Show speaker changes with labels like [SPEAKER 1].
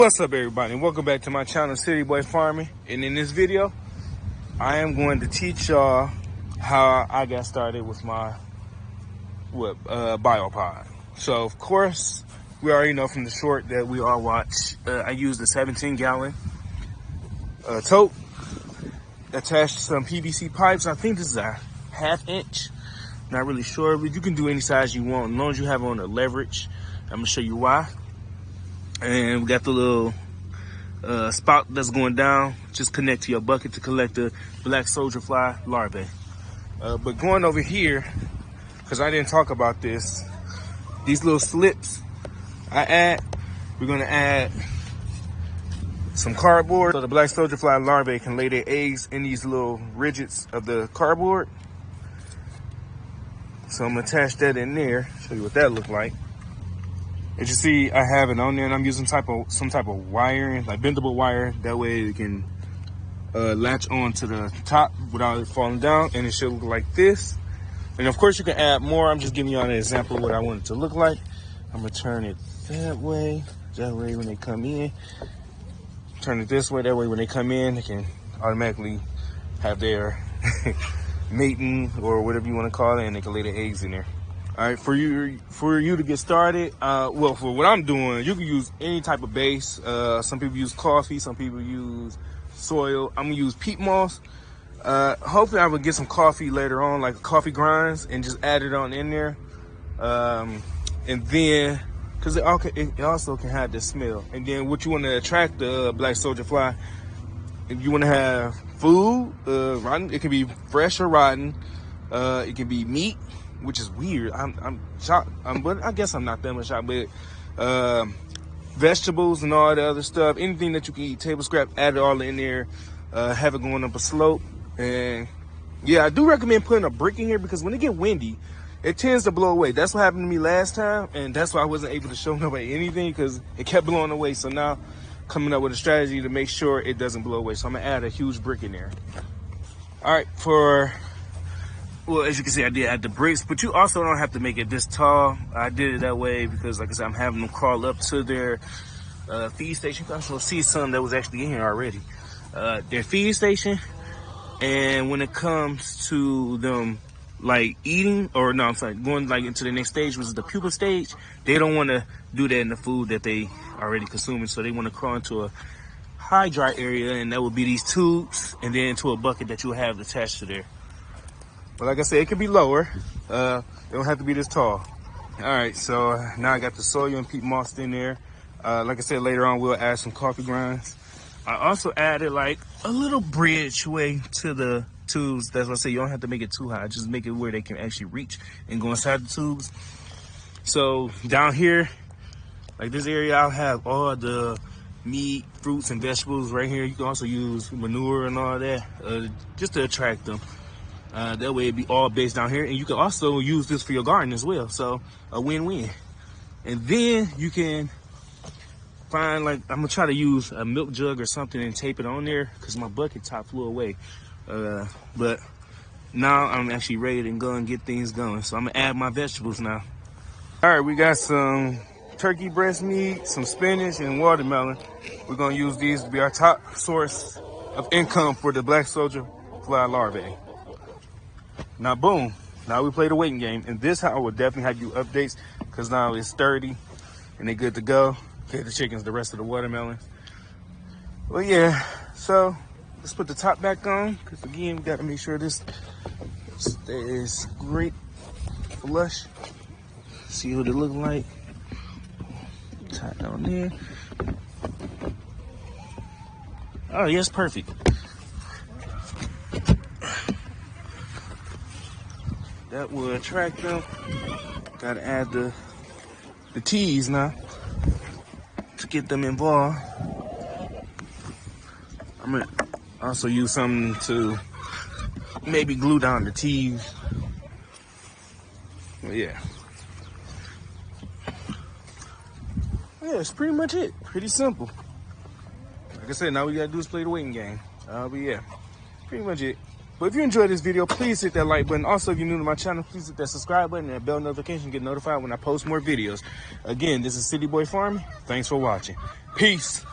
[SPEAKER 1] What's up, everybody, and welcome back to my channel, City Boy Farming. And in this video, I am going to teach y'all how I got started with my biopod. So, of course, we already know from the short that we all watch. I used a 17-gallon tote attached to some PVC pipes. I think this is a 1/2 inch. Not really sure, but you can do any size you want as long as you have on a leverage. I'm gonna show you why. And we got the little spout that's going down. Just connect to your bucket to collect the black soldier fly larvae. But going over here, because I didn't talk about this, these little slips we're gonna add some cardboard so the black soldier fly larvae can lay their eggs in these little ridges of the cardboard. So I'm gonna attach that in there, show you what that look like. As you see, I have it on there, and I'm using some type of wiring, like bendable wire. That way it can latch on to the top without it falling down, and it should look like this. And of course, you can add more. I'm just giving you an example of what I want it to look like. I'm gonna turn it that way. That way, when they come in, turn it this way. That way, when they come in, they can automatically have their mating or whatever you want to call it, and they can lay their eggs in there. All right, for you to get started, well, for what I'm doing, you can use any type of base. Some people use coffee, some people use soil. I'm gonna use peat moss. Hopefully I will get some coffee later on, like coffee grinds, and just add it on in there. And then, cause it also can have this smell. And then what you want to attract the black soldier fly, if you want to have food, rotten, it can be fresh or rotten. It can be meat, which is weird. I'm shocked. But I guess I'm not that much shocked. But vegetables and all the other stuff, anything that you can eat, table scrap, add it all in there. Have it going up a slope. And yeah, I do recommend putting a brick in here because when it get windy, it tends to blow away. That's what happened to me last time, and that's why I wasn't able to show nobody anything because it kept blowing away. So now, coming up with a strategy to make sure it doesn't blow away. So I'm gonna add a huge brick in there. All right, well, as you can see, I did add the bricks, but you also don't have to make it this tall. I did it that way because, like I said, I'm having them crawl up to their feed station. You can also see some that was actually in here already. Their feed station, and when it comes to them like eating, or no, I'm sorry, going like into the next stage, which is the pupa stage, they don't want to do that in the food that they already consuming, so they want to crawl into a high dry area, and that would be these tubes, and then into a bucket that you'll have attached to there. But like I said, it could be lower. They don't have to be this tall. All right, so now I got the soil and peat moss in there. Like I said, later on we'll add some coffee grinds. I also added like a little bridge way to the tubes. That's why I say you don't have to make it too high. Just make it where they can actually reach and go inside the tubes. So down here, like this area, I'll have all the meat, fruits, and vegetables right here. You can also use manure and all that just to attract them. That way it'd be all based down here, and you can also use this for your garden as well. So a win-win. And then you can find, like, I'm gonna try to use a milk jug or something and tape it on there because my bucket top flew away. But now I'm actually ready to go and get things going. So I'm gonna add my vegetables now. All right, we got some turkey breast meat, some spinach, and watermelon. We're gonna use these to be our top source of income for the black soldier fly larvae. Now, boom, now we play the waiting game. And this I will definitely have you updates because now it's sturdy and they're good to go. Okay, the chickens, the rest of the watermelon. Well, yeah, so let's put the top back on because, again, we got to make sure this stays great flush. See what it look like. Tie down there. Oh, yes, perfect. That will attract them. Gotta add the teas now to get them involved. I'm gonna also use something to maybe glue down the teas. But yeah. Yeah, it's pretty much it. Pretty simple. Like I said, now we gotta do is play the waiting game. But yeah, pretty much it. But if you enjoyed this video, please hit that like button. Also, if you're new to my channel, please hit that subscribe button and bell notification to get notified when I post more videos. Again, this is City Boy Farming. Thanks for watching. Peace.